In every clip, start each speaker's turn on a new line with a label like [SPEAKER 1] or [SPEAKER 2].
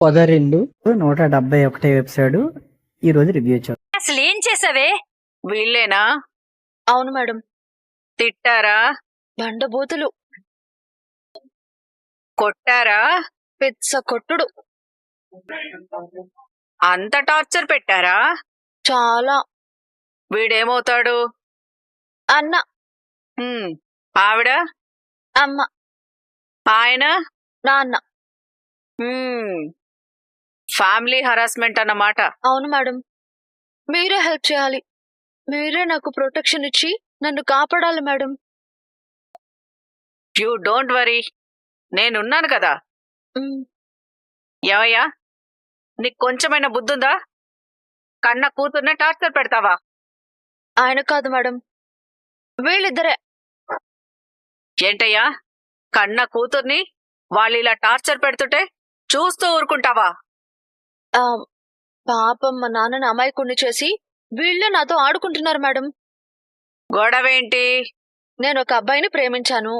[SPEAKER 1] పొదరిల్లు 171 episode ఈ రోజు review చూద్దాం.
[SPEAKER 2] అసలు ఏం చేసావే?
[SPEAKER 3] వీళ్ళేనా?
[SPEAKER 2] అవును మేడం.
[SPEAKER 3] తిట్టారా?
[SPEAKER 2] బండబూతులు,
[SPEAKER 3] కొట్టారా?
[SPEAKER 2] పెద్ద కొట్టుడు,
[SPEAKER 3] అంత టార్చర్ పెట్టారా?
[SPEAKER 2] చాలా.
[SPEAKER 3] వీడేమవుతాడు?
[SPEAKER 2] అన్న,
[SPEAKER 3] ఆవిడ?
[SPEAKER 2] అమ్మ,
[SPEAKER 3] ఆయన?
[SPEAKER 2] నాన్న.
[SPEAKER 3] ఫ్యామిలీ హరాస్మెంట్ అన్నమాట.
[SPEAKER 2] అవును మేడం. మీరే హెల్ప్ చేయాలి. మీరే నాకు ప్రొటెక్షన్ ఇచ్చి నన్ను కాపాడాలి మేడం.
[SPEAKER 3] యూ డోంట్ వరీ, నేనున్నాను కదా. ఏవయ్యా, నీకు కొంచెమైనా బుద్ధుందా? కన్న కూతుర్నే టార్చర్ పెడతావా?
[SPEAKER 2] ఆయన కాదు మేడం, వీళ్ళిద్దరే.
[SPEAKER 3] ఏంటయ్యా, కన్న కూతుర్ని వాళ్ళు ఇలా టార్చర్ పెడుతుంటే చూస్తూ ఊరుకుంటావా?
[SPEAKER 2] పాపం మా నాన్నని అమాయకుణ్ణి చేసి వీళ్ళే నాతో ఆడుకుంటున్నారు మేడం.
[SPEAKER 3] గొడవేంటి?
[SPEAKER 2] నేను ఒక అబ్బాయిని ప్రేమించాను.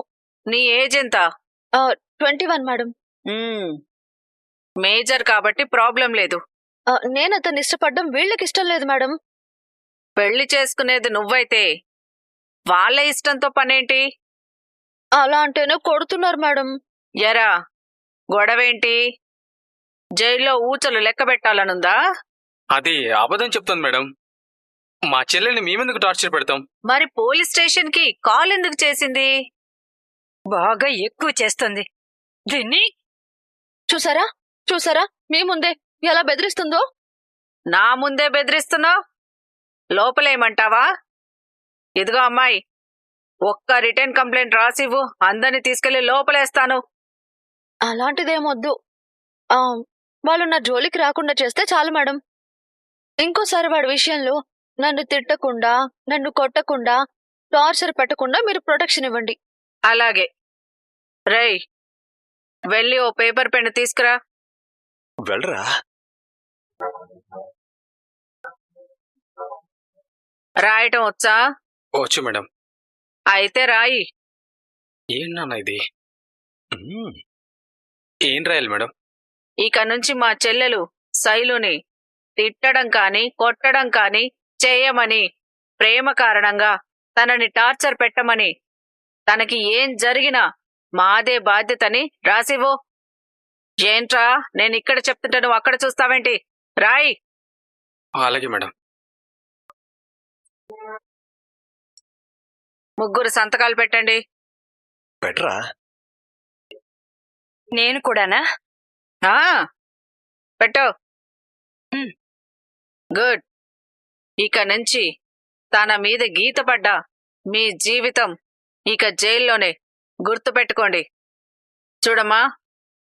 [SPEAKER 3] నీ ఏజ్ ఎంత?
[SPEAKER 2] 21 మేడం.
[SPEAKER 3] మేజర్ కాబట్టి ప్రాబ్లం లేదు.
[SPEAKER 2] నేను అతన్ని ఇష్టపడ్డం వీళ్ళకి ఇష్టం లేదు మేడం.
[SPEAKER 3] పెళ్లి చేసుకునేది నువ్వైతే వాళ్ళ ఇష్టంతో పనేంటి?
[SPEAKER 2] అలా అంటేనే కొడుతున్నారు మేడం.
[SPEAKER 3] ఎరా, గొడవేంటి? జైల్లో ఊచలు లెక్క పెట్టాలనుందా?
[SPEAKER 4] అది అబద్ధం చెప్తాను మేడం. మా చెల్లెల్ని మేమెందుకు టార్చర్ పెడతాం?
[SPEAKER 3] మరి పోలీస్ స్టేషన్ కి కాల్ ఎందుకు చేసింది?
[SPEAKER 2] బాగా ఎక్కువ చేస్తుంది దీన్ని. చూసారా చూసారా మీ ముందే ఎలా బెదిరిస్తుందో.
[SPEAKER 3] నా ముందే బెదిరిస్తున్నావు? లోపలేమంటావా? ఇదిగో అమ్మాయి, ఒక్క రిటర్న్ కంప్లైంట్ రాసివ్వు, అందరిని తీసుకెళ్లి లోపలేస్తాను.
[SPEAKER 2] అలాంటిదేమొద్దు. వాళ్ళు నా జోలికి రాకుండా చేస్తే చాలు మేడం. ఇంకోసారి వాడి విషయంలో నన్ను తిట్టకుండా, నన్ను కొట్టకుండా, టార్చర్ పెట్టకుండా మీరు ప్రొటెక్షన్ ఇవ్వండి.
[SPEAKER 3] అలాగే. రేయ్, వెళ్ళి ఓ పేపర్ పెన్ తీసుకురా.
[SPEAKER 4] వెళ్ళరా.
[SPEAKER 3] రాయటం వచ్చా?
[SPEAKER 4] వచ్చు మేడం.
[SPEAKER 3] అయితే రాయి.
[SPEAKER 4] ఏంటన్నా ఇది? ఏం రాయాలి మేడం?
[SPEAKER 3] ఇక నుంచి మా చెల్లెలు శైలుని తిట్టడం కాని కొట్టడం కాని చేయమని, ప్రేమ కారణంగా తనని టార్చర్ పెట్టమని, తనకి ఏం జరిగినా మాదే బాధ్యతని రాసివ్వు. ఏంట్రా, నేనిక్కడ చెప్తుంటే నువ్వు అక్కడ చూస్తావేంటి? రాయి.
[SPEAKER 4] అలాగే మేడం.
[SPEAKER 3] ముగ్గురు సంతకాలు పెట్టండి.
[SPEAKER 4] బెటరా.
[SPEAKER 2] నేను కూడానా?
[SPEAKER 3] పెట్టు. గుడ్. ఇక నుంచి తన మీద గీత పడ్డా మీ జీవితం ఇక జైల్లోనే. గుర్తుపెట్టుకోండి. చూడమ్మా,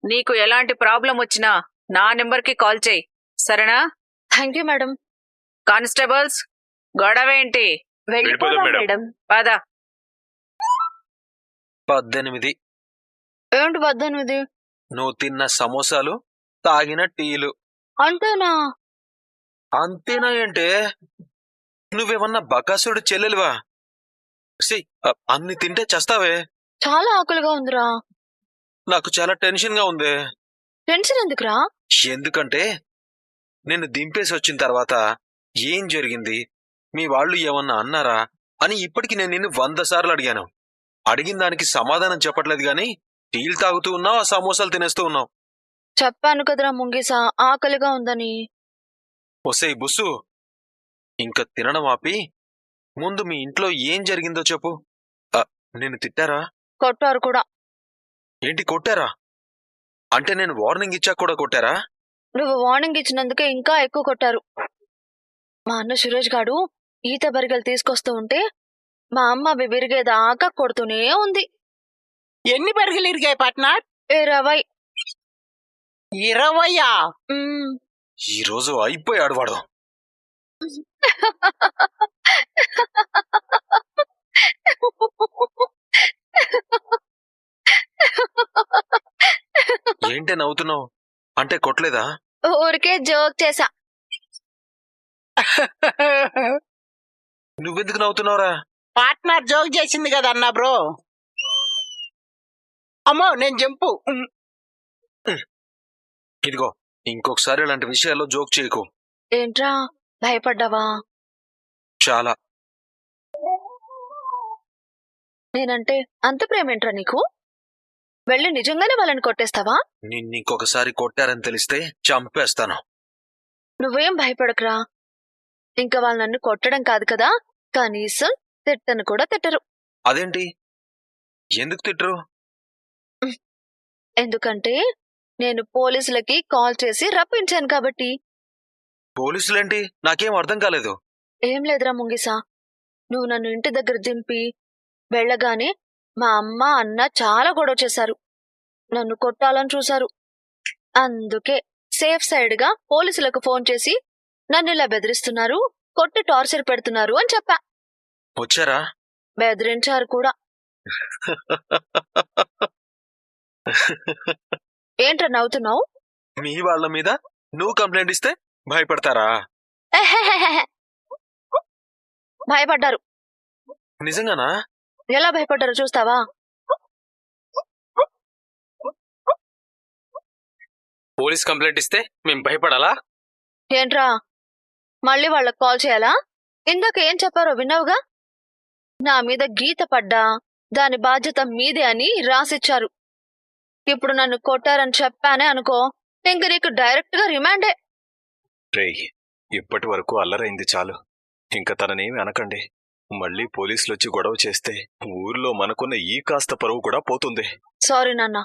[SPEAKER 3] నీకు ఎలాంటి ప్రాబ్లం వచ్చినా నా నెంబర్కి కాల్ చేయి, సరేనా?
[SPEAKER 2] Thank you madam.
[SPEAKER 3] కానిస్టేబుల్స్, గొడవేంటి?
[SPEAKER 4] వెళ్ళిపోదాం మేడం.
[SPEAKER 3] పద.
[SPEAKER 4] 18.
[SPEAKER 2] ఏంటి 18?
[SPEAKER 4] నువ్వు తిన్న సమోసాలు, తాగిన టీలు.
[SPEAKER 2] అంతేనా?
[SPEAKER 4] అంతేనా ఏంటే? నువ్వేమన్నా బకాసుడు చెల్లెలివా? అన్ని తింటే చస్తావే.
[SPEAKER 2] చాలా ఆకలిగా ఉందిరా.
[SPEAKER 4] నాకు చాలా టెన్షన్ గా ఉంది.
[SPEAKER 2] టెన్షన్ ఎందుకురా?
[SPEAKER 4] ఎందుకంటే నిన్ను దింపేసి వచ్చిన తర్వాత ఏం జరిగింది, మీ వాళ్ళు ఏమన్నా అన్నారా అని ఇప్పటికి నేను నిన్ను 100 సార్లు అడిగాను. అడిగిన దానికి సమాధానం చెప్పట్లేదు గాని టీలు తాగుతూ ఉన్నావు, ఆ సమోసాలు తినేస్తూ ఉన్నావు.
[SPEAKER 2] చెప్పాను కదరా ముంగిసా, ఆకలిగా ఉందని.
[SPEAKER 4] ఒసేయ్ బుస్సు, ఇంకా తినడం ఆపి ముందు మీ ఇంట్లో ఏం జరిగిందో చెప్పు. నిన్ను తిట్టారా?
[SPEAKER 2] కొట్టారు కూడా.
[SPEAKER 4] ఏంటి, కొట్టారా? అంటే నేను వార్నింగ్ ఇచ్చాక కూడా కొట్టారా?
[SPEAKER 2] నువ్వు వార్నింగ్ ఇచ్చినందుకే ఇంకా ఎక్కువ కొట్టారు. మా అన్న సురేష్ గాడు ఈత బరిగలు తీసుకొస్తూ ఉంటే మా అమ్మ అవి విరిగేదాకా కొడుతూనే ఉంది.
[SPEAKER 5] ఎన్ని బరిగలు ఇరిగాయి పట్నార్?
[SPEAKER 2] 20.
[SPEAKER 5] 20?
[SPEAKER 4] ఈ రోజు అయిపోయాడు వాడు. ఏంటే నవ్వుతున్నావు? అంటే కొట్టలేదా?
[SPEAKER 2] ఊరికే జోక్ చేసా.
[SPEAKER 4] నువ్వెందుకు నవ్వుతున్నావురా?
[SPEAKER 5] పార్ట్నర్ జోక్ చేసింది కదా అన్నా బ్రో. అమ్మో, నేను జంపు.
[SPEAKER 4] ఇదిగో ఇంకొకసారి ఇలాంటి విషయాల్లో జోక్ చేయకు.
[SPEAKER 2] ఏంట్రా భయపడ్డావా?
[SPEAKER 4] చాలా.
[SPEAKER 2] నేనంటే అంత ప్రేమేంట్రా నీకు? వెళ్ళి నిజంగానే వాళ్ళని కొట్టేస్తావా?
[SPEAKER 4] నిన్నింకొకసారి కొట్టారని తెలిస్తే చంపేస్తాను.
[SPEAKER 2] నువ్వేం భయపడకురా. ఇంకా వాళ్ళు నన్ను కొట్టడం కాదు కదా, కనీసం తిట్టను కూడా తిట్టరు.
[SPEAKER 4] అదేంటి? ఎందుకు తిట్టరు?
[SPEAKER 2] ఎందుకంటే నేను పోలీసులకి కాల్ చేసి రప్పించాను కాబట్టి.
[SPEAKER 4] పోలీసులేంటి? నాకేం అర్థం కాలేదు.
[SPEAKER 2] ఏం లేదురా ముంగిసా, నువ్వు నన్ను ఇంటి దగ్గర దింపి వెళ్ళగానే మా అమ్మ అన్న చాలా గొడవ చేశారు. నన్ను కొట్టాలని చూశారు. అందుకే సేఫ్ సైడ్ గా పోలీసులకు ఫోన్ చేసి నన్ను ఇలా బెదిరిస్తున్నారు, కొట్టి టార్చర్ పెడుతున్నారు అని చెప్పా.
[SPEAKER 4] వచ్చారా?
[SPEAKER 2] బెదిరించారు కూడా. ఏంట్రా నవ్వుతున్నావు?
[SPEAKER 4] మీ వాళ్ళ మీద నువ్వు కంప్లైంట్ ఇస్తే భయపడతారా?
[SPEAKER 2] భయపడ్డారు.
[SPEAKER 4] నిజంగానా?
[SPEAKER 2] ఎలా భయపడ్డారో చూస్తావా?
[SPEAKER 6] పోలీస్ కంప్లైంట్ ఇస్తే మేం భయపడాలా?
[SPEAKER 2] ఏంట్రా మళ్ళీ వాళ్ళకి కాల్ చేయాలా? ఇందాక ఏం చెప్పారో విన్నావుగా. నా మీద గీత పడ్డా దాని బాధ్యత మీదే అని రాసిచ్చారు. ఇప్పుడు నన్ను కొట్టారని చెప్పానే అనుకో, ఇంక నీకు డైరెక్ట్ గా రిమాండే.
[SPEAKER 7] రేయ్, ఇప్పటి వరకు అల్లరైంది చాలు. ఇంకా తననేమి అనకండి. మళ్ళీ పోలీసులొచ్చి గొడవ చేస్తే ఊర్లో మనకున్న ఈ కాస్త పరువు కూడా పోతుంది.
[SPEAKER 2] సారీ నాన్న,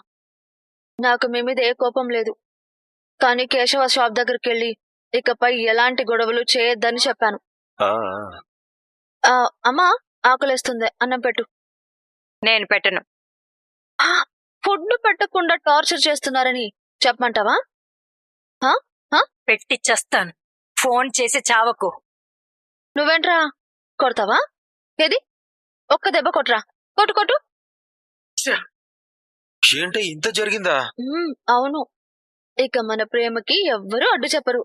[SPEAKER 2] నాకు మీ మీద ఏ కోపం లేదు. కానీ కేశవ షాప్ దగ్గరికి వెళ్ళి ఇకపై ఎలాంటి గొడవలు చేయొద్దని చెప్పాను.
[SPEAKER 7] ఆ
[SPEAKER 2] అమ్మా ఆకలేస్తుంది, అన్నం పెట్టు.
[SPEAKER 3] నేను పెట్టను.
[SPEAKER 2] ఫుడ్ పెట్టకుండా టార్చర్ చేస్తున్నారని చెప్పమంటావా?
[SPEAKER 8] పెట్టిచ్చేస్తాను. ఫోన్ చేసి చావకు.
[SPEAKER 2] నువ్వేంట్రా కొడతావా? ఏది ఒక్క దెబ్బ కొట్రా, కొట్టు కొట్టు.
[SPEAKER 4] ఏంటి ఇంత జరిగిందా?
[SPEAKER 2] అవును, ఇక మన ప్రేమకి ఎవ్వరూ అడ్డు చెప్పరు.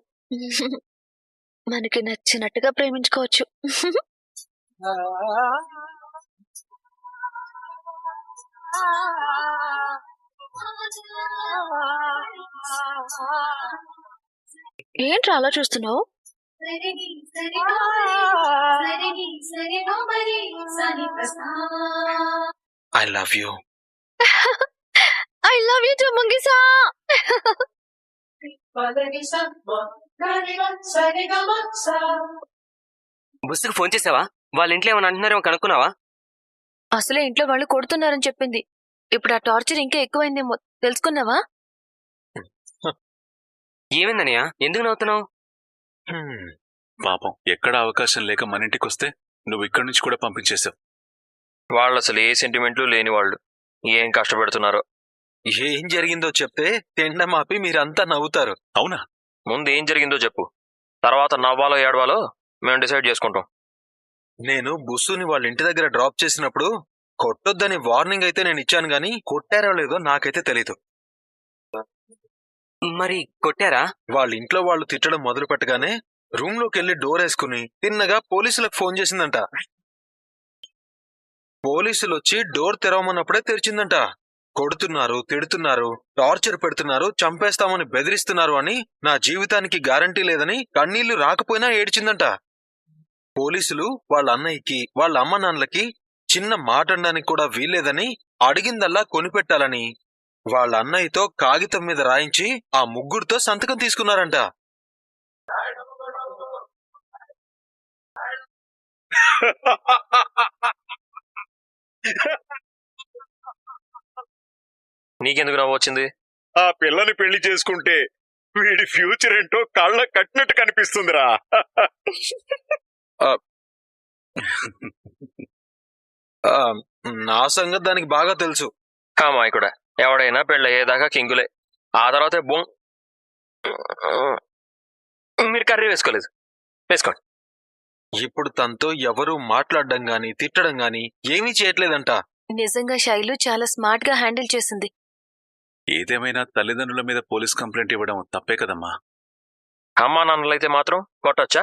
[SPEAKER 2] మనకి నచ్చినట్టుగా ప్రేమించుకోవచ్చు. ఏంట్రా అలా చూస్తున్నావు?
[SPEAKER 4] I love you.
[SPEAKER 2] I love you too ముంగిసా.
[SPEAKER 6] బస్సుకు ఫోన్ చేసావా? వాళ్ళ ఇంట్లో ఏమైనా అంటున్నారేమో కనుక్కున్నావా?
[SPEAKER 2] అసలే ఇంట్లో వాళ్ళు కొడుతున్నారని చెప్పింది. ఇప్పుడు ఆ టార్చర్ ఇంకా ఎక్కువైందేమో తెలుసుకున్నావా?
[SPEAKER 6] ఏమైందనియా, ఎందుకు నవ్వుతున్నావు?
[SPEAKER 7] పాపం, ఎక్కడ అవకాశం లేక మన ఇంటికొస్తే నువ్వు ఇక్కడి నుంచి కూడా పంపించేశావు.
[SPEAKER 9] వాళ్ళు అసలు ఏ సెంటిమెంట్లు లేని వాళ్ళు ఏం కష్టపెడుతున్నారో.
[SPEAKER 4] ఏం జరిగిందో చెప్తే తిండం ఆపి మీరంతా నవ్వుతారు.
[SPEAKER 7] అవునా?
[SPEAKER 9] ముందు ఏం జరిగిందో చెప్పు, తర్వాత నవ్వాలో ఏడవాలో మేము డిసైడ్ చేసుకుంటాం.
[SPEAKER 4] నేను బుస్సుని వాళ్ళ ఇంటి దగ్గర డ్రాప్ చేసినప్పుడు కొట్టొద్దని వార్నింగ్ అయితే నేను ఇచ్చాను గాని కొట్టారో లేదో నాకైతే తెలీదు.
[SPEAKER 6] మరి కొట్టారా?
[SPEAKER 4] వాళ్ళ ఇంట్లో వాళ్ళు తిట్టడం మొదలు పెట్టగానే రూమ్ లోకి వెళ్లి డోర్ వేసుకుని తిన్నగా పోలీసులకు ఫోన్ చేసిందంట. పోలీసులు వచ్చి డోర్ తెరవమన్నప్పుడే తెరిచిందంట. కొడుతున్నారు, తిడుతున్నారు, టార్చర్ పెడుతున్నారు, చంపేస్తామని బెదిరిస్తున్నారు అని, నా జీవితానికి గ్యారంటీ లేదని కన్నీళ్లు రాకపోయినా ఏడ్చిందంట. పోలీసులు వాళ్ళ అన్నయ్యకి వాళ్ళ అమ్మ నాన్నలకి చిన్న మాట అనడానికి కూడా వీల్లేదని, అడిగిందల్లా కొనిపెట్టాలని వాళ్ళ అన్నయ్యతో కాగితం మీద రాయించి ఆ ముగ్గురితో సంతకం తీసుకున్నారంట.
[SPEAKER 9] నీకెందుకు నవ్వు వచ్చింది?
[SPEAKER 7] ఆ పిల్లని పెళ్లి చేసుకుంటే వీడి ఫ్యూచర్ ఏంటో కళ్ళ కట్టినట్టు కనిపిస్తుందిరా.
[SPEAKER 4] నా సంగతి దానికి బాగా తెలుసు.
[SPEAKER 9] కామాయి కూడా ఎవడైనా పెళ్ళయ్యేదాకా కింగులే, ఆ తర్వాతే బూం. మీరు కర్రీ వేసుకోలేదు, వేసుకోండి.
[SPEAKER 4] ఇప్పుడు తనతో ఎవరూ మాట్లాడడం గాని తిట్టడం గాని ఏమీ చేయట్లేదంట.
[SPEAKER 2] నిజంగా శైలు చాలా స్మార్ట్ గా హ్యాండిల్ చేసింది.
[SPEAKER 7] ఏదేమైనా తల్లిదండ్రుల మీద పోలీస్ కంప్లైంట్ ఇవ్వడం తప్పే కదమ్మా.
[SPEAKER 9] అమ్మా నాన్నలైతే మాత్రం కొట్టొచ్చా?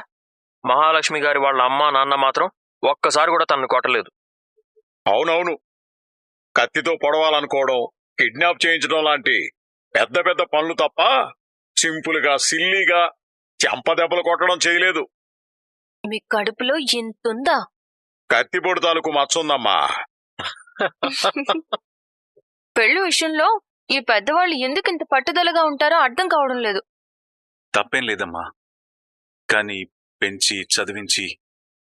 [SPEAKER 9] మహాలక్ష్మి గారి వాళ్ళ అమ్మా నాన్న మాత్రం ఒక్కసారి కూడా తనను కొట్టలేదు.
[SPEAKER 7] అవునవును, కత్తితో పొడవాలనుకోవడం, కిడ్నాప్ చేయించడం లాంటి పెద్ద పెద్ద పనులు తప్ప సింపుల్ గా సిల్లీగా చెంపదెబ్బలు కొట్టడం చేయలేదు.
[SPEAKER 2] మీ కడుపులో ఇంతుందా?
[SPEAKER 7] కత్తిపొడి తాలూకు మచ్చుందమ్మా.
[SPEAKER 2] పెళ్లి విషయంలో ఈ పెద్దవాళ్ళు ఎందుకు ఇంత పట్టుదలగా ఉంటారో అర్థం కావడం లేదు.
[SPEAKER 7] తప్పేం లేదమ్మా, కాని పెంచి చదివించి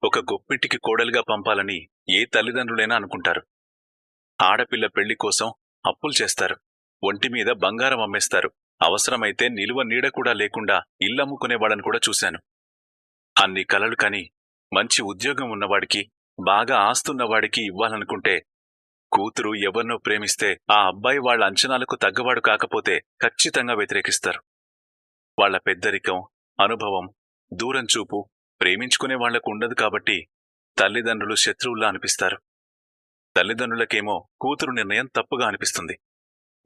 [SPEAKER 7] ఒక గొప్పింటికి కోడలిగా పంపాలని ఏ తల్లిదండ్రులైనా అనుకుంటారు. ఆడపిల్ల పెళ్లి కోసం అప్పులు చేస్తారు, ఒంటి మీద బంగారం అమ్మేస్తారు, అవసరమైతే నిలువ నీడ కూడా లేకుండా ఇల్లమ్ముకునేవాళ్ళని కూడా చూశాను. అన్ని కలలు కని మంచి ఉద్యోగం ఉన్నవాడికి, బాగా ఆస్తున్నవాడికి ఇవ్వాలనుకుంటే కూతురు ఎవరినో ప్రేమిస్తే ఆ అబ్బాయి వాళ్ల అంచనాలకు తగ్గవాడు కాకపోతే ఖచ్చితంగా వ్యతిరేకిస్తారు. వాళ్ల పెద్దరికం, అనుభవం, దూరం చూపు ప్రేమించుకునే వాళ్లకు ఉండదు కాబట్టి తల్లిదండ్రులు శత్రువుల్లా అనిపిస్తారు. తల్లిదండ్రులకేమో కూతురు నిర్ణయం తప్పుగా అనిపిస్తుంది.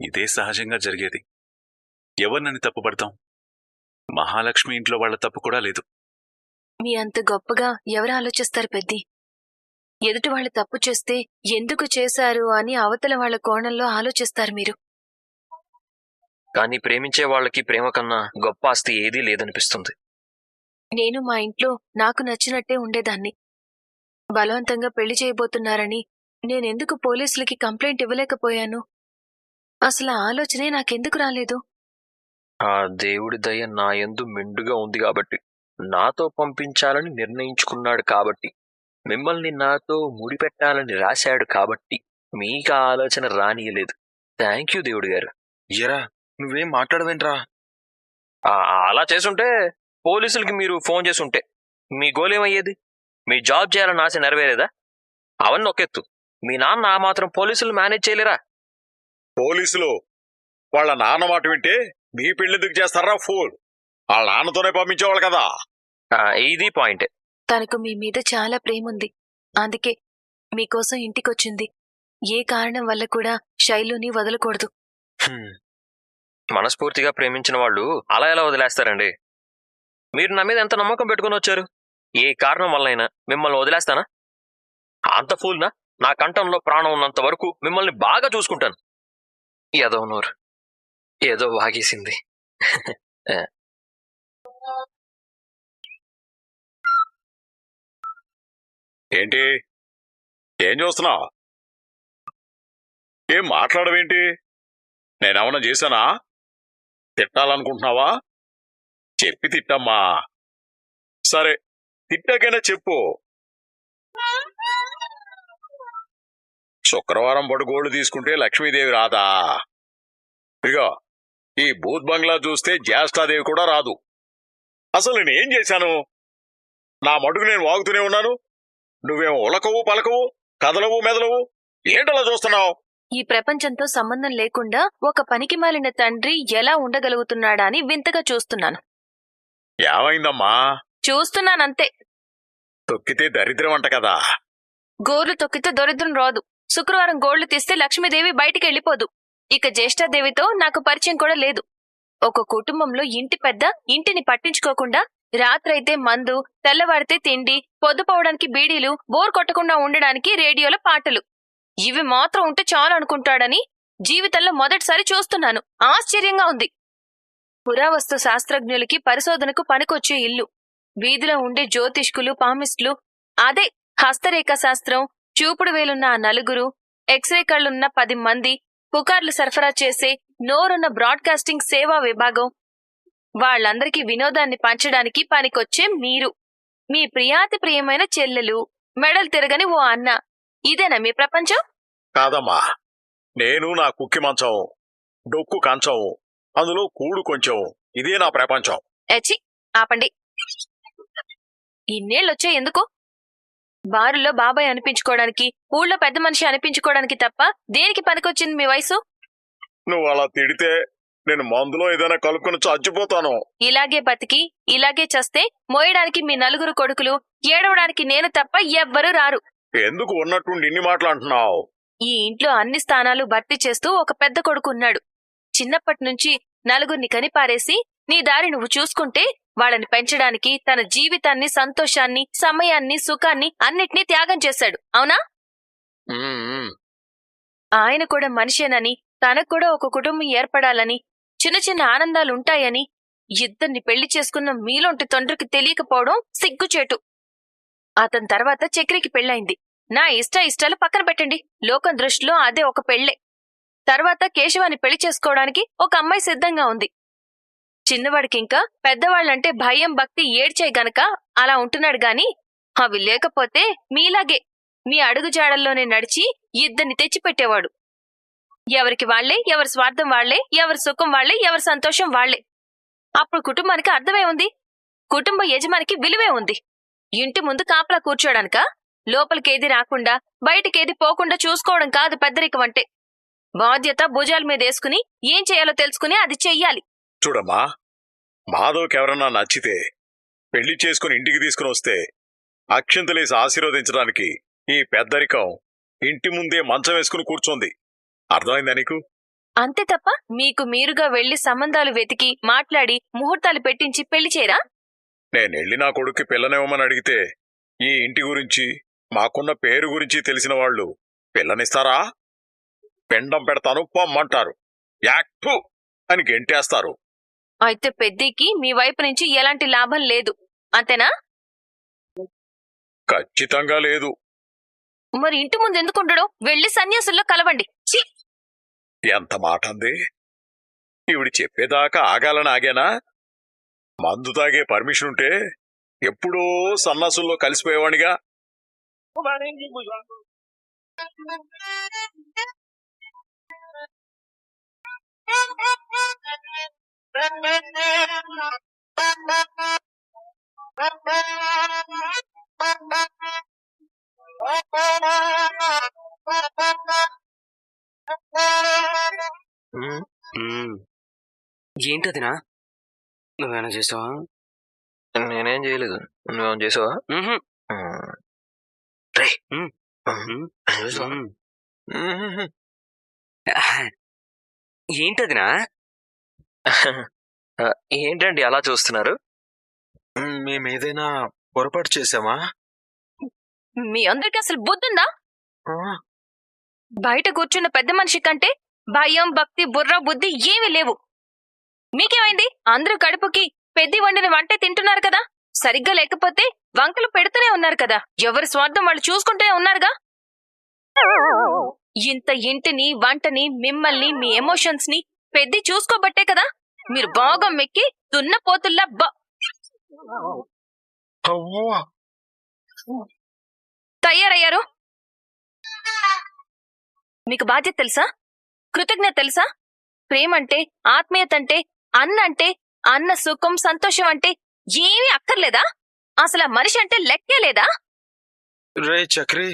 [SPEAKER 7] ఇదే సహజంగా జరిగేది. ఎవరినని తప్పుపడతాం? మహాలక్ష్మి ఇంట్లో వాళ్ల తప్పు కూడా లేదు.
[SPEAKER 2] మీ అంత గొప్పగా ఎవరు ఆలోచిస్తారు పెద్ది? ఎదుటి వాళ్ళు తప్పు చేస్తే ఎందుకు చేశారు అని అవతల వాళ్ల కోణంలో ఆలోచిస్తారు మీరు.
[SPEAKER 9] కానీ ప్రేమించే వాళ్ళకి ప్రేమ కన్నా గొప్ప ఆస్తి ఏదీ లేదనిపిస్తుంది.
[SPEAKER 2] నేను మా ఇంట్లో నాకు నచ్చినట్టే ఉండేదాన్ని. బలవంతంగా పెళ్లి చేయబోతున్నారని నేనెందుకు పోలీసులకి కంప్లైంట్ ఇవ్వలేకపోయాను? అసలు ఆలోచనే నాకెందుకు రాలేదు?
[SPEAKER 9] ఆ దేవుడి దయ నా యందు మెండుగా ఉంది కాబట్టి, నాతో పంపించాలని నిర్ణయించుకున్నాడు కాబట్టి, మిమ్మల్ని నాతో ముడిపెట్టాలని రాశాడు కాబట్టి మీకు ఆ ఆలోచన రానియలేదు. థ్యాంక్ యూ దేవుడి గారు.
[SPEAKER 4] ఎరా నువ్వేం మాట్లాడవేంట్రా?
[SPEAKER 9] అలా చేసుంటే పోలీసులకి మీరు ఫోన్ చేసుంటే మీ గోల్ ఏమయ్యేది? మీ జాబ్ చేయాలని ఆశ నెరవేరేదా? అవన్నీ ఒకెత్తు, మీ నాన్న ఆ మాత్రం పోలీసులు మేనేజ్ చేయలేరా?
[SPEAKER 7] పోలీసులు వాళ్ళ నాన్న మాట వింటే మీ పెళ్లిందుకు చేస్తారా ఫూల్? వాళ్ళ నాన్నతోనే పంపించేవాళ్ళు కదా.
[SPEAKER 9] ఇది పాయింటే.
[SPEAKER 2] తనకు మీ మీద చాలా ప్రేముంది, అందుకే మీకోసం ఇంటికొచ్చింది. ఏ కారణం వల్ల కూడా శైలుని వదలకూడదు.
[SPEAKER 9] మనస్ఫూర్తిగా ప్రేమించిన వాళ్ళు అలా ఎలా వదిలేస్తారండి? మీరు నా మీద ఎంత నమ్మకం పెట్టుకుని వచ్చారు? ఏ కారణం వల్లైనా మిమ్మల్ని వదిలేస్తానా? అంత ఫూల్నా? నా కంఠంలో ప్రాణం ఉన్నంత వరకు మిమ్మల్ని బాగా చూసుకుంటాను. ఏదో నోరు ఏదో వాగేసింది.
[SPEAKER 7] ఏంటి? ఏం చూస్తున్నావు? ఏం మాట్లాడవేంటి? నేనేమన్నా చేశానా? తిట్టాలనుకుంటున్నావా? చెప్పి తిట్టమ్మా. సరే, తిట్టాకైనా చెప్పు. శుక్రవారం పడు గోళ్లు తీసుకుంటే లక్ష్మీదేవి రాదా? ఇగో ఈ భూత్ బంగ్లా చూస్తే జ్యేష్ఠాదేవి కూడా రాదు. అసలు నేనేం చేశాను? నా మటుకు నేను వాగుతూనే ఉన్నాను. నువ్వేమో ఉలకవు పలకవు, కదలవు మెదలవు. ఏంటలా చూస్తున్నావు?
[SPEAKER 2] ఈ ప్రపంచంతో సంబంధం లేకుండా ఒక పనికి మాలిన తండ్రి ఎలా ఉండగలుగుతున్నాడా అని వింతగా చూస్తున్నాను.
[SPEAKER 7] ఏమైందమ్మా?
[SPEAKER 2] చూస్తున్నానంతే.
[SPEAKER 7] తొక్కితే దరిద్రం అంట కదా.
[SPEAKER 2] గోర్లు తొక్కితే దరిద్రం రాదు. శుక్రవారం గోళ్లు తీస్తే లక్ష్మీదేవి బయటికి వెళ్ళిపోదు. ఇక జ్యేష్ఠాదేవితో నాకు పరిచయం కూడా లేదు. ఒక కుటుంబంలో ఇంటి పెద్ద ఇంటిని పట్టించుకోకుండా రాత్రైతే మందు, తెల్లవారితే తిండి, పొద్దుపోవడానికి బీడీలు, బోర్ కొట్టకుండా ఉండడానికి రేడియోలో పాటలు, ఇవి మాత్రం ఉంటే చాలు అనుకుంటాడని జీవితంలో మొదటిసారి చూస్తున్నాను. ఆశ్చర్యంగా ఉంది. పురావస్తు శాస్త్రజ్ఞులకి పరిశోధనకు పనికొచ్చే ఇల్లు, వీధిలో ఉండే జ్యోతిష్కులు, పామిస్టులు, అదే హస్తరేఖ శాస్త్రం, చూపుడు వేలున్న ఆ నలుగురు, ఎక్స్రే కళ్లున్న 10 మంది, పుకార్లు సరఫరా చేసే నోరున్న బ్రాడ్కాస్టింగ్ సేవా విభాగం, వాళ్లందరికీ వినోదాన్ని పంచడానికి పనికొచ్చే మీరు, మీ ప్రియాతి ప్రియమైన చెల్లెలు, మెడలు తిరగని ఓ అన్న. ఇదేనా మీ ప్రపంచం?
[SPEAKER 7] కాదమ్మా, నేను నా కుక్కి మంచం, డొక్కు కంచం, అందులో కూడు కొంచెం, ఇదే నా ప్రపంచం.
[SPEAKER 2] ఎచ్చి ఆపండి. ఇన్నేళ్ళొచ్చే ఎందుకు? బారులో బాబాయ్ అనిపించుకోవడానికి, ఊళ్ళో పెద్ద మనిషి అనిపించుకోవడానికి తప్ప దేనికి పనికొచ్చింది మీ వయసు?
[SPEAKER 7] నువ్వు అలా తిడితే నేను మందులో ఏదైనా కలుపుకొని చచ్చిపోతాను.
[SPEAKER 2] ఇలాగే బతికి ఇలాగే చస్తే మోయడానికి మీ నలుగురు కొడుకులు, ఏడవడానికి నేను తప్ప ఎవ్వరూ రారు.
[SPEAKER 7] ఎందుకు ఉన్నట్టుండి ఇన్ని మాటలంటున్నావు?
[SPEAKER 2] ఈ ఇంట్లో అన్ని స్థానాలు భర్తీ చేస్తూ ఒక పెద్ద కొడుకు ఉన్నాడు. చిన్నప్పటి నుంచి నలుగురిని కనిపారేసి నీ దారి నువ్వు చూసుకుంటే వాళ్ళని పెంచడానికి తన జీవితాన్ని, సంతోషాన్ని, సమయాన్ని, సుఖాన్ని అన్నిటినీ త్యాగం చేశాడు. అవునా? ఆయన కూడా మనిషేనని, తనకు కూడా ఒక కుటుంబం ఏర్పడాలని, చిన్న చిన్న ఆనందాలుంటాయని, ఇద్దరిని పెళ్లి చేసుకున్న మీలోంటి తండ్రికి తెలియకపోవడం సిగ్గుచేటు. అతని తర్వాత చక్రికి పెళ్ళయింది. నా ఇష్టాలు పక్కన పెట్టండి, లోకం దృష్టిలో అదే ఒక పెళ్ళే. తర్వాత కేశవాన్ని పెళ్లి చేసుకోవడానికి ఒక అమ్మాయి సిద్ధంగా ఉంది. చిన్నవాడికింకా పెద్దవాళ్ళంటే భయం భక్తి ఏడ్చే గనక అలా ఉంటున్నాడు గాని, అవి లేకపోతే మీలాగే మీ అడుగుజాడల్లోనే నడిచి ఇద్దరిని తెచ్చిపెట్టేవాడు. ఎవరికి వాళ్లే, ఎవరి స్వార్థం వాళ్లే, ఎవరి సుఖం వాళ్లే, ఎవరి సంతోషం వాళ్లే. అప్పుడు కుటుంబానికి అర్థమే ఉంది, కుటుంబ యజమానికి విలువే ఉంది. ఇంటి ముందు కాపలా కూర్చోడానిక, లోపలికేది రాకుండా బయటికేది పోకుండా చూసుకోవడం కాదు పెద్దరికం అంటే. బాధ్యత భుజాల మీదేసుకుని ఏం చేయాలో తెలుసుకుని అది చెయ్యాలి.
[SPEAKER 10] చూడమ్మా, మాధవ్కి ఎవరన్నా నచ్చితే పెళ్లి చేసుకుని ఇంటికి తీసుకుని వస్తే అక్షంతలేసి ఆశీర్వదించడానికి ఈ పెద్దరికం ఇంటి ముందే మంచం వేసుకుని కూర్చోంది. అర్థమైందా నీకు?
[SPEAKER 2] అంతే తప్ప మీకు మీరుగా వెళ్లి సంబంధాలు వెతికి మాట్లాడి ముహూర్తాలు పెట్టించి పెళ్లి చేయరా?
[SPEAKER 10] నేనెళ్ళి నా కొడుక్కి పిల్లనివ్వమని అడిగితే ఈ ఇంటి గురించి మాకున్న పేరు గురించి తెలిసిన వాళ్ళు పిల్లనిస్తారా? పిండం పెడతాను పొమ్మంటారు, యాక్టు అని గెంటేస్తారు.
[SPEAKER 2] అయితే పెద్దికి మీ వైపు నుంచి ఎలాంటి లాభం లేదు, అంతేనా?
[SPEAKER 10] ఖచ్చితంగా లేదు.
[SPEAKER 2] మరి ఇంటి ముందు ఎందుకుండడం? వెళ్లి సన్యాసుల్లో కలవండి. ఛీ!
[SPEAKER 10] ఎంత మాట అంది! ఈవిడి చెప్పేదాకా ఆగాలని ఆగానా? మందు తాగే పర్మిషన్ ఉంటే ఎప్పుడో సన్నాసుల్లో కలిసిపోయేవాడిగా.
[SPEAKER 6] ఏంటదినా? నువ్వేనా చేసావా?
[SPEAKER 9] నేనేం చేయలేదు, నువ్వేం చేసావా?
[SPEAKER 6] ఏంటదినా?
[SPEAKER 9] ఏంటండి అలా చూస్తున్నారు?
[SPEAKER 4] మేమేదైనా పొరపాటు చేశామా?
[SPEAKER 2] మీ అందరికీ అసలు బుద్ధుందా? బయట కూర్చున్న పెద్ద మనిషి కంటే భయం భక్తి బుర్ర బుద్ధి ఏమీ లేవు. మీకేమైంది? అందరూ కడుపుకి పెద్ది వండిన వంటే తింటున్నారు కదా, సరిగ్గా లేకపోతే వంకలు పెడుతూనే ఉన్నారు కదా, ఎవరి స్వార్థం వాళ్ళు చూసుకుంటూనే ఉన్నారుగా. ఇంత ఇంటిని వంటని మిమ్మల్ని మీ ఎమోషన్స్ ని పెద్ది చూసుకోబట్టే కదా మీరు బాగా మెక్కి దున్నపోతుల్లా తయారయ్యారు. మీకు బాధ్యత తెలుసా? కృతజ్ఞత తెలుసా? ప్రేమంటే, ఆత్మీయత అంటే, అన్న సుఖం సంతోషం అంటే ఏమీ అక్కర్లేదా? అసలు ఆ మనిషి అంటే లెక్కే లేదా?
[SPEAKER 4] రే చక్రి,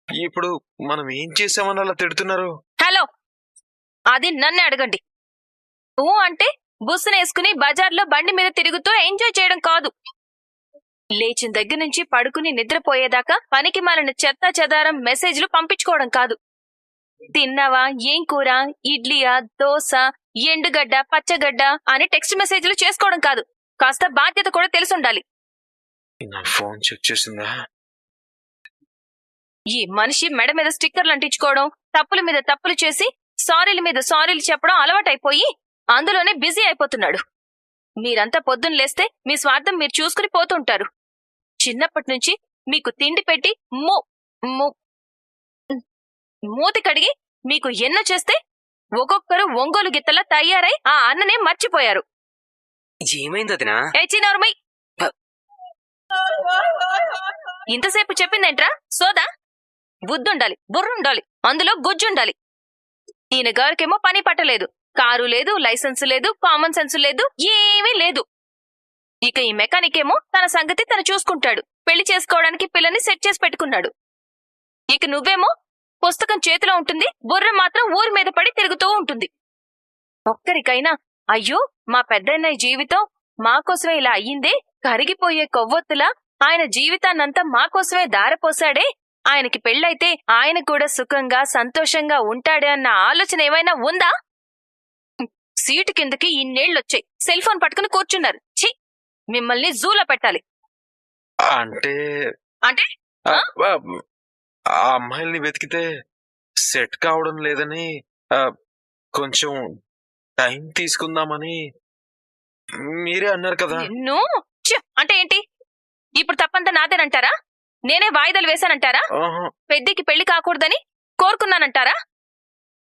[SPEAKER 4] ఇప్పుడు మనం ఏం చేసామని అలా తిడుతున్నారు?
[SPEAKER 2] హలో, అది నన్నే అడగండి. అంటే బుస్సునేసుకుని బజార్లో బండి మీద తిరుగుతూ ఎంజాయ్ చేయడం కాదు. లేచిన దగ్గర నుంచి పడుకుని నిద్రపోయేదాకా పనికి మాలిన చెత్త చెదారం మెసేజ్లు పంపించుకోవడం కాదు. తిన్నావా, ఏం కూర, ఇడ్లీయా, దోశ, ఎండుగడ్డ, పచ్చగడ్డ అని టెక్స్ట్ మెసేజ్లు చేసుకోవడం కాదు. కాస్త బాధ్యత కూడా తెలిసుండాలి.
[SPEAKER 4] నా ఫోన్ చెక్ చేసిందా?
[SPEAKER 2] ఈ మనిషి మెడ మీద స్టిక్కర్లు అంటించుకోవడం, తప్పుల మీద తప్పులు చేసి సారీల మీద సారీలు చెప్పడం అలవాటైపోయి అందులోనే బిజీ అయిపోతున్నాడు. మీరంతా పొద్దున్న లేస్తే మీ స్వార్థం మీరు చూసుకుని పోతుంటారు. చిన్నప్పటి నుంచి మీకు తిండి పెట్టి మూతి కడిగి మీకు ఎన్నో చేస్తే ఒక్కొక్కరు ఒంగోలు గిత్తలా తయారై ఆ అన్ననే మర్చిపోయారు.
[SPEAKER 6] ఏమైందదినా?
[SPEAKER 2] చిన్నవరమై ఇంతసేపు చెప్పిందేంట్రా సోదా? బుద్ధుండాలి, బుర్రుండాలి, అందులో గుజ్జుండాలి. ఈయన గారికేమో పని పట్టలేదు, కారు లేదు, లైసెన్స్ లేదు, కామన్ సెన్స్ లేదు, ఏమీ లేదు. ఇక ఈ మెకానిక్ ఏమో తన సంగతి తను చూసుకుంటాడు, పెళ్లి చేసుకోవడానికి పిల్లని సెట్ చేసి పెట్టుకున్నాడు. ఇక నువ్వేమో పుస్తకం చేతిలో ఉంటుంది, బుర్ర మాత్రం ఊరి మీద పడి తిరుగుతూ ఉంటుంది. ఒక్కరికైనా అయ్యో మా పెద్దన్నయ్య జీవితం మాకోసమే ఇలా అయ్యిందే, కరిగిపోయే కొవ్వొత్తులా ఆయన జీవితాన్నంతా మాకోసమే దారపోసాడే, ఆయనకి పెళ్ళైతే ఆయన కూడా సుఖంగా సంతోషంగా ఉంటాడే అన్న ఆలోచన ఏమైనా ఉందా? సీటు కిందకి ఇన్నేళ్లొచ్చాయి, సెల్ ఫోన్ పట్టుకుని కూర్చున్నారు. ఛీ, మిమ్మల్ని జూలో పెట్టాలి.
[SPEAKER 4] అంటే
[SPEAKER 2] అంటే
[SPEAKER 4] ఆ అమ్మాయిల్ని వెతికితే సెట్ కావడం లేదని కొంచెం టైం తీసుకుందామని. మీరే అన్నారు కదా.
[SPEAKER 8] నిన్ను అంటే ఏంటి? ఇప్పుడు తప్పంతా నాదేనంటారా? నేనే వాయిదాలు వేశానంటారా?
[SPEAKER 4] ఆహా.
[SPEAKER 8] పెద్దికి పెళ్లి కాకూడదని కోరుకున్నానంటారా?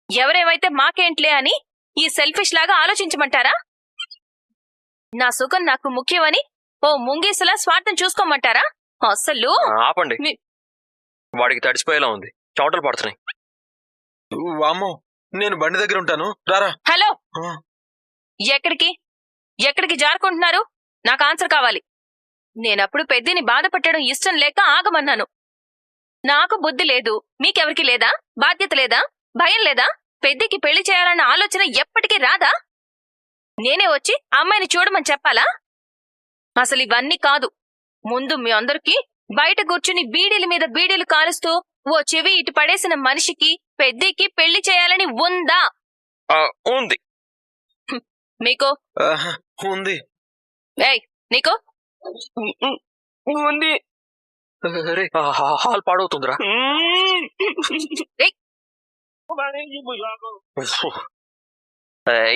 [SPEAKER 8] ఎవరేవైతే మాకేంట్లే అని ఈ సెల్ఫిష్ లాగా ఆలోచించమంటారా? నా సుఖం నాకు ముఖ్యమని ఓ ముంగీసులా స్వార్థం చూసుకోమంటారా? అసలు
[SPEAKER 9] ఆపండి. వాడికి తడిసిపోయేలా ఉంది, చెమటలు పడుతున్నాయి.
[SPEAKER 4] వామ్మో, నేను బండి దగ్గర ఉంటాను, రారా.
[SPEAKER 8] హలో,
[SPEAKER 4] ఆ,
[SPEAKER 8] ఎక్కడికి ఎక్కడికి జారుకుంటున్నారు? నాకు ఆన్సర్ కావాలి. నేనప్పుడు పెద్దిని బాధ పెట్టడం ఇష్టం లేక ఆగమన్నాను. నాకు బుద్ధి లేదు, మీకెవరికి లేదా? బాధ్యత లేదా? భయం లేదా? పెద్దికి పెళ్లి చేయాలన్న ఆలోచన ఎప్పటికీ రాదా? నేనే వచ్చి అమ్మాయిని చూడమని చెప్పాలా? అసలు ఇవన్నీ కాదు. ముందు మీ అందరికీ బయట కూర్చుని బీడీల మీద బీడీలు కాలుస్తూ ఓ చెవి ఇటు పడేసిన మనిషికి పెద్దికి పెళ్లి చేయాలని ఉందా?
[SPEAKER 9] ఉంది.
[SPEAKER 8] మీకు
[SPEAKER 4] ఆహా, ఉంది.
[SPEAKER 8] ఏయ్, నీకు
[SPEAKER 9] ఉంది. రే, హాల్ పాడవుతుందిరా.
[SPEAKER 8] ఏయ్,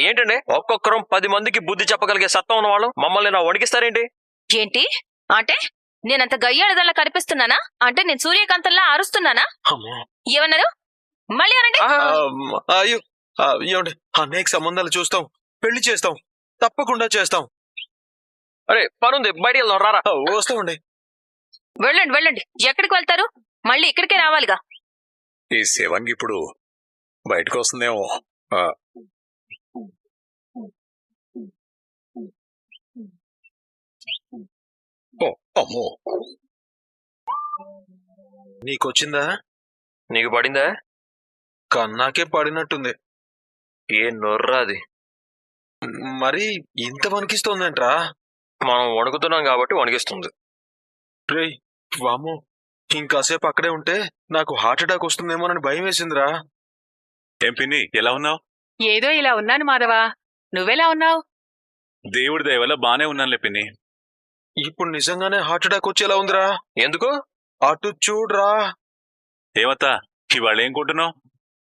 [SPEAKER 9] ఏంటండి ఒక్కొక్కరం 10 మందికి బుద్ధి చెప్పగలిగే సత్తా ఉన్న వాళ్ళు మమ్మల్ని నా వణికిస్తారేంటి?
[SPEAKER 8] ఏంటి అంటే నేనంత గయ్యాళదల్లా కనిపిస్తున్నానా? అంటే నేను సూర్యకాంతంలా అరుస్తున్నానా?
[SPEAKER 4] అమ్మో.
[SPEAKER 8] ఏమన్నారు? మళ్ళీ అనండి.
[SPEAKER 4] అయ్యో, ఏమండి, అనేక సంబంధాలు చూస్తాం, పెళ్లి చేస్తాం, తప్పకుండా చేస్తాం.
[SPEAKER 9] అరే పనుంది, బయటికి వెళ్దాం, రారా.
[SPEAKER 4] వస్తామండి.
[SPEAKER 8] వెళ్ళండి వెళ్ళండి. ఎక్కడికి వెళ్తారు? మళ్ళీ ఇక్కడికే రావాలిగా.
[SPEAKER 10] ఈ శివంగి ఇప్పుడు బయటకు వస్తుందేమో. ఆ, ఓ, అమ్మో.
[SPEAKER 4] నీకొచ్చిందా?
[SPEAKER 9] నీకు పడిందా?
[SPEAKER 4] కన్నాకే పడినట్టుంది.
[SPEAKER 9] ఏ నొర్రా అది.
[SPEAKER 4] మరి ఇంత వణికిస్తోందంట్రా?
[SPEAKER 9] మనం వణుకుతున్నాం కాబట్టి వణికిస్తుంది.
[SPEAKER 4] రేయ్, వామ్మో, ఇంకాసేపు అక్కడే ఉంటే నాకు హార్ట్ అటాక్ వస్తుందేమోనని భయం వేసిందిరా.
[SPEAKER 7] ఏం పిన్ని, ఎలా ఉన్నావు?
[SPEAKER 3] ఏదో ఇలా ఉన్నాను మాధవా, నువ్వెలా ఉన్నావు?
[SPEAKER 7] దేవుడి దయ వల్ల బానే ఉన్నానులే పిన్ని.
[SPEAKER 4] ఇప్పుడు నిజంగానే హార్ట్ అటాక్ వచ్చేలా ఉందిరా.
[SPEAKER 9] ఎందుకు?
[SPEAKER 4] అటు చూడ్రా.
[SPEAKER 7] ఏమత్తా, ఇవాళ ఏం కొంటున్నావు?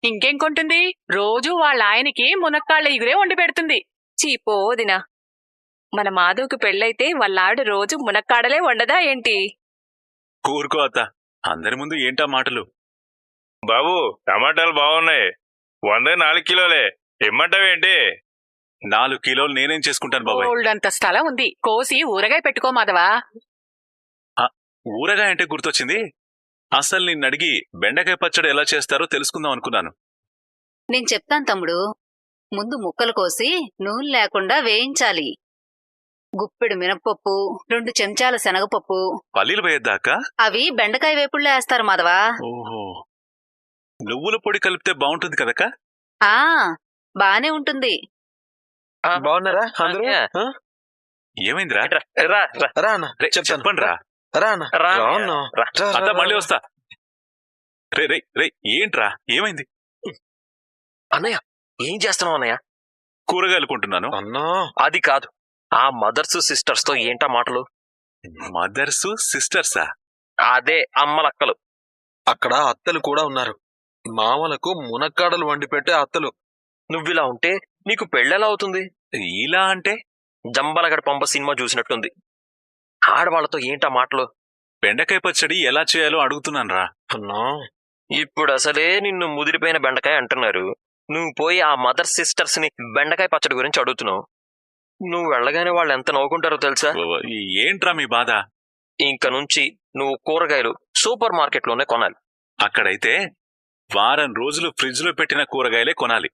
[SPEAKER 3] ఇంకేం కొంటుంది? రోజూ వాళ్ళ ఆయనకి మునక్కాళ్ళ ఇగురే వండి పెడుతుంది. చీపోదినా, మన మాధవ్కి పెళ్ళైతే వాళ్ళావిడ రోజు మునక్కాడలే వండదా ఏంటి?
[SPEAKER 7] ఊరుకో అత్త, అందరి ముందు ఏంటా మాటలు?
[SPEAKER 11] బాబు, టమాటాలు బాగున్నాయి. 4 కిలోలే. ఇమ్మంటావేంటి?
[SPEAKER 7] 4 కిలోలు నేనేం చేసుకుంటాను బాబాయ్?
[SPEAKER 3] ఓల్డంత స్థలం ఉంది, కోసి ఊరగాయ పెట్టుకో మాధవా.
[SPEAKER 7] ఊరగాయ అంటే గుర్తొచ్చింది. అసలు నిన్నడిగి బెండకాయ పచ్చడి ఎలా చేస్తారో తెలుసుకుందాం అనుకున్నాను.
[SPEAKER 12] నేను చెప్తాను తమ్ముడు. ముందు ముక్కలు కోసి నూనె లేకుండా వేయించాలి. గుప్పెడు మినప్పప్పు, 2 చెంచాల శనగపప్పు.
[SPEAKER 7] పల్లీలు వేయద్దాకా?
[SPEAKER 12] అవి బెండకాయ వేపుళ్ళో వేస్తారు మాధవా.
[SPEAKER 7] ఓహో, నువ్వుల పొడి కలిపితే బాగుంటుంది కదక్క?
[SPEAKER 12] ఆ బానే ఉంటుంది.
[SPEAKER 4] బాగున్నారా అందరూ? ఆ?
[SPEAKER 7] ఏమైందిరా?
[SPEAKER 9] రా రా.
[SPEAKER 4] రా అన్న, చెప్తాను.
[SPEAKER 7] చెప్పండి రా.
[SPEAKER 4] రా అన్న.
[SPEAKER 9] రా.
[SPEAKER 4] రా అన్న.
[SPEAKER 9] రా.
[SPEAKER 4] రా,
[SPEAKER 7] అత్త
[SPEAKER 4] రా,
[SPEAKER 7] మళ్ళీ
[SPEAKER 4] రా.
[SPEAKER 7] వస్తా. రే రే రే, ఏంట్రా, ఏమైంది?
[SPEAKER 9] అన్నయ్య, ఏం చేస్తున్నావు అన్నయ్య?
[SPEAKER 7] కూరగాయలు కొంటున్నాను.
[SPEAKER 4] అన్నా,
[SPEAKER 9] అది కాదు, ఆ మదర్స్ సిస్టర్స్ తో ఏంటా మాటలు?
[SPEAKER 7] మదర్సు సిస్టర్సా?
[SPEAKER 9] అదే అమ్మలక్కలు.
[SPEAKER 4] అక్కడ అత్తలు కూడా ఉన్నారు. మామలకు మునక్కాడలు వండి పెట్టే అత్తలు.
[SPEAKER 9] నువ్విలా ఉంటే నీకు పెళ్ళెలా అవుతుంది?
[SPEAKER 7] ఇలా అంటే?
[SPEAKER 9] జంబలగడ పంప సినిమా చూసినట్టుంది. ఆడవాళ్లతో ఏంటా మాటలు?
[SPEAKER 7] బెండకాయ పచ్చడి ఎలా చేయాలో అడుగుతున్నాను రా.
[SPEAKER 4] అన్నా,
[SPEAKER 9] ఇప్పుడు అసలే నిన్ను ముదిరిపోయిన బెండకాయ అంటున్నారు. నువ్వు పోయి ఆ మదర్ సిస్టర్స్ ని బెండకాయ పచ్చడి గురించి అడుగుతున్నావు. నువ్వు వెళ్ళగానే వాళ్ళు ఎంత నవ్వుకుంటారో తెలుసా?
[SPEAKER 7] ఏంట్రా మీ బాధ?
[SPEAKER 9] ఇంక నుంచి నువ్వు కూరగాయలు సూపర్ మార్కెట్ లోనే కొనాలి.
[SPEAKER 7] అక్కడైతే వారం రోజులు ఫ్రిడ్జ్ లో పెట్టిన కూరగాయలే కొనాలి.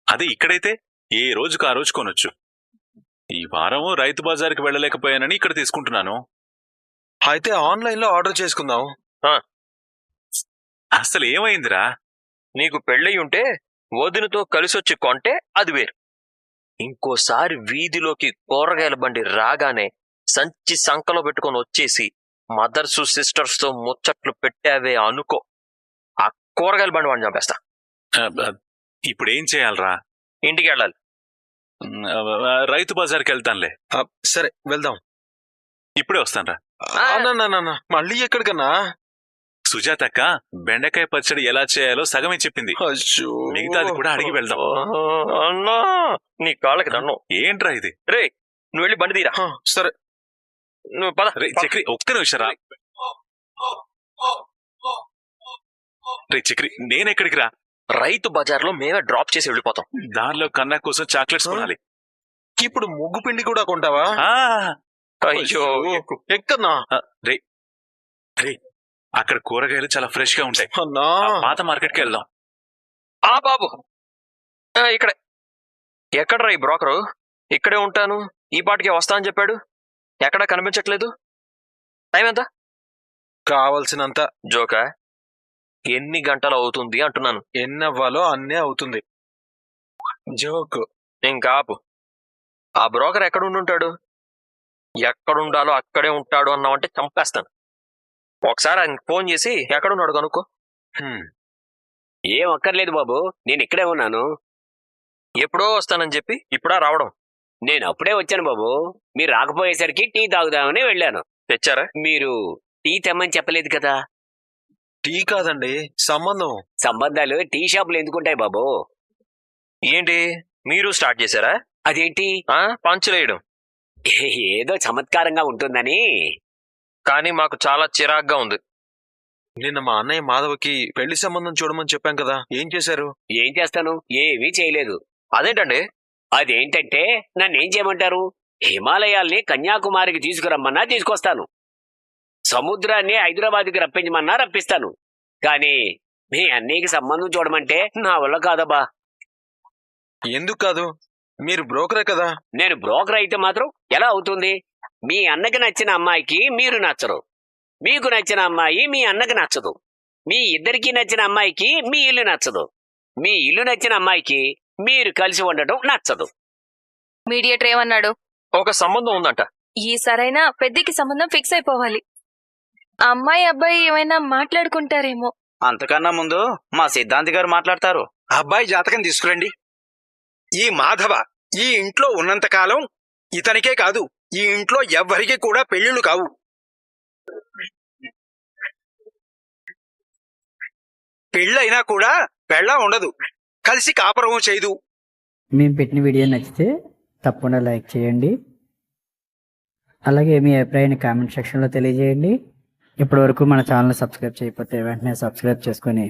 [SPEAKER 7] అదే ఇక్కడైతే ఏ రోజుకు ఆ రోజు కొనొచ్చు. ఈ వారము రైతు బజార్కి వెళ్ళలేకపోయానని ఇక్కడ తీసుకుంటున్నాను.
[SPEAKER 4] అయితే ఆన్లైన్ లో ఆర్డర్ చేసుకుందాం.
[SPEAKER 7] అసలు ఏమైందిరా?
[SPEAKER 9] నీకు పెళ్ళయి ఉంటే వదినతో కలిసొచ్చి కొంటే అది వేరు. ఇంకోసారి వీధిలోకి కూరగాయల బండి రాగానే సంచి సంకలో పెట్టుకొని వచ్చేసి మదర్స్ సిస్టర్స్ తో ముచ్చట్లు పెట్టావే అనుకో, ఆ కూరగాయల బండి వాడిని చంపేస్తా.
[SPEAKER 7] ఇప్పుడేం చేయాలరా?
[SPEAKER 9] ఇంటికి వెళ్ళాలి.
[SPEAKER 7] రైతు బజార్కి వెళ్తానులే.
[SPEAKER 4] సరే, వెళ్దాం.
[SPEAKER 7] ఇప్పుడే వస్తానరా.
[SPEAKER 4] అన్న, మళ్ళీ ఎక్కడికన్నా?
[SPEAKER 7] సుజాతక్క బెండకాయ పచ్చడి ఎలా చేయాలో సగమే చెప్పింది. మిగతాది కూడా అడిగి వెళ్దాం.
[SPEAKER 9] అన్నా, నీ కాళ్ళకి దండం.
[SPEAKER 7] ఏంట్రా ఇది?
[SPEAKER 9] రే, నువ్వు వెళ్ళి బండి తీరా.
[SPEAKER 4] సరే.
[SPEAKER 9] నువ్వు పద.
[SPEAKER 7] రే చక్రి ఒక్క నిమిషం రా. రే చక్రి నేనెక్కడికి రా?
[SPEAKER 9] రైతు బజార్లో మేమే డ్రాప్ చేసి వెళ్ళిపోతాం.
[SPEAKER 7] దానిలో కన్నా కోసం చాక్లెట్స్ కొనాలి.
[SPEAKER 4] ఇప్పుడు ముగ్గు పిండి కూడా కొంటావా?
[SPEAKER 9] అయ్యో
[SPEAKER 4] ఎక్కన్నా?
[SPEAKER 7] రే రే అక్కడ కూరగాయలు చాలా ఫ్రెష్ గా ఉంటాయి.
[SPEAKER 4] అన్నా
[SPEAKER 7] పాత మార్కెట్కి వెళ్దాం.
[SPEAKER 9] బాబు ఇక్కడే. ఎక్కడరా ఈ బ్రోకరు? ఇక్కడే ఉంటాను, ఈ పాటికే వస్తా అని చెప్పాడు. ఎక్కడా కనిపించట్లేదు. టైం ఎంత?
[SPEAKER 4] కావలసినంత.
[SPEAKER 9] జోకా? ఎన్ని గంటలు అవుతుంది అంటున్నాను.
[SPEAKER 4] ఎన్నవ్వాలో అన్నే అవుతుంది. జోక్.
[SPEAKER 9] ఇంకా ఆపు. ఆ బ్రోకర్ ఎక్కడ ఉండుంటాడు? ఎక్కడుండాలో అక్కడే ఉంటాడు అన్నావంటే చంపేస్తాను. ఒకసారి ఆయన ఫోన్ చేసి ఎక్కడున్నాడు కనుక్కో.
[SPEAKER 6] ఏం అక్కర్లేదు బాబు, నేను ఇక్కడే ఉన్నాను.
[SPEAKER 9] ఎప్పుడో వస్తానని చెప్పి ఇప్పుడా రావడం?
[SPEAKER 6] నేను అప్పుడే వచ్చాను బాబు. మీరు రాకపోయేసరికి టీ తాగుదామని వెళ్ళాను.
[SPEAKER 9] తెచ్చారా?
[SPEAKER 6] మీరు టీ తెమ్మని చెప్పలేదు కదా.
[SPEAKER 4] టీ కాదండి, సంబంధం.
[SPEAKER 6] సంబంధాలు టీ షాపులు ఎందుకుంటాయి బాబు?
[SPEAKER 9] ఏంటి మీరు స్టార్ట్ చేశారా?
[SPEAKER 6] అదేంటి
[SPEAKER 9] పంచులేయడం?
[SPEAKER 6] ఏదో చమత్కారంగా ఉంటుందని.
[SPEAKER 9] కానీ మాకు చాలా చిరాగ్గా ఉంది.
[SPEAKER 4] నిన్న మా అన్నయ్య మాధవకి పెళ్లి సంబంధం చూడమని చెప్పాం కదా, ఏం చేశారు?
[SPEAKER 6] ఏం చేస్తాను, ఏమీ చేయలేదు.
[SPEAKER 9] అదేంటండి?
[SPEAKER 6] అదేంటంటే నన్నేం చేయమంటారు? హిమాలయాల్ని కన్యాకుమారికి తీసుకురమ్మన్నా తీసుకొస్తాను, సముద్రాన్ని హైదరాబాద్కి రప్పించమన్నా రప్పిస్తాను. కానీ మీ అన్నయ్యకి సంబంధం చూడమంటే నా వల్ల కాదబ్బా.
[SPEAKER 4] ఎందుకు కాదు? మీరు బ్రోకరే కదా.
[SPEAKER 6] నేను బ్రోకర్ అయితే మాత్రం ఎలా అవుతుంది? మీ అన్నకి నచ్చిన అమ్మాయికి మీరు నచ్చరు, మీకు నచ్చిన అమ్మాయి మీ అన్నకి నచ్చదు, మీ ఇద్దరికి నచ్చిన అమ్మాయికి మీ ఇల్లు నచ్చదు, మీ ఇల్లు నచ్చిన అమ్మాయికి మీరు కలిసి ఉండటం నచ్చదు.
[SPEAKER 8] మీడియేటర్ ఏమన్నాడు?
[SPEAKER 9] ఒక సంబంధం ఉందంట.
[SPEAKER 8] ఈ సరైన పెద్దికి సంబంధం ఫిక్స్ అయిపోవాలి. అమ్మాయి అబ్బాయి ఏమైనా మాట్లాడుకుంటారేమో.
[SPEAKER 13] అంతకన్నా ముందు మా సిద్ధాంతి గారు మాట్లాడతారు.
[SPEAKER 14] అబ్బాయి జాతకం తీసుకురండి. ఈ మాధవ ఈ ఇంట్లో ఉన్నంతకాలం ఇతనికే కాదు, ఈ ఇంట్లో ఎవ్వరికి కూడా పెళ్లిళ్ళు కావు. పెళ్ళైనా కూడా పెళ్ళా ఉండదు, కలిసి కాపురం చేయదు.
[SPEAKER 1] మేము పెట్టిన వీడియో నచ్చితే తప్పకుండా లైక్ చేయండి. అలాగే మీ అభిప్రాయాన్ని కామెంట్ సెక్షన్లో తెలియజేయండి. ఇప్పటివరకు మన ఛానల్ సబ్స్క్రైబ్ చేయకపోతే వెంటనే సబ్స్క్రైబ్ చేసుకొని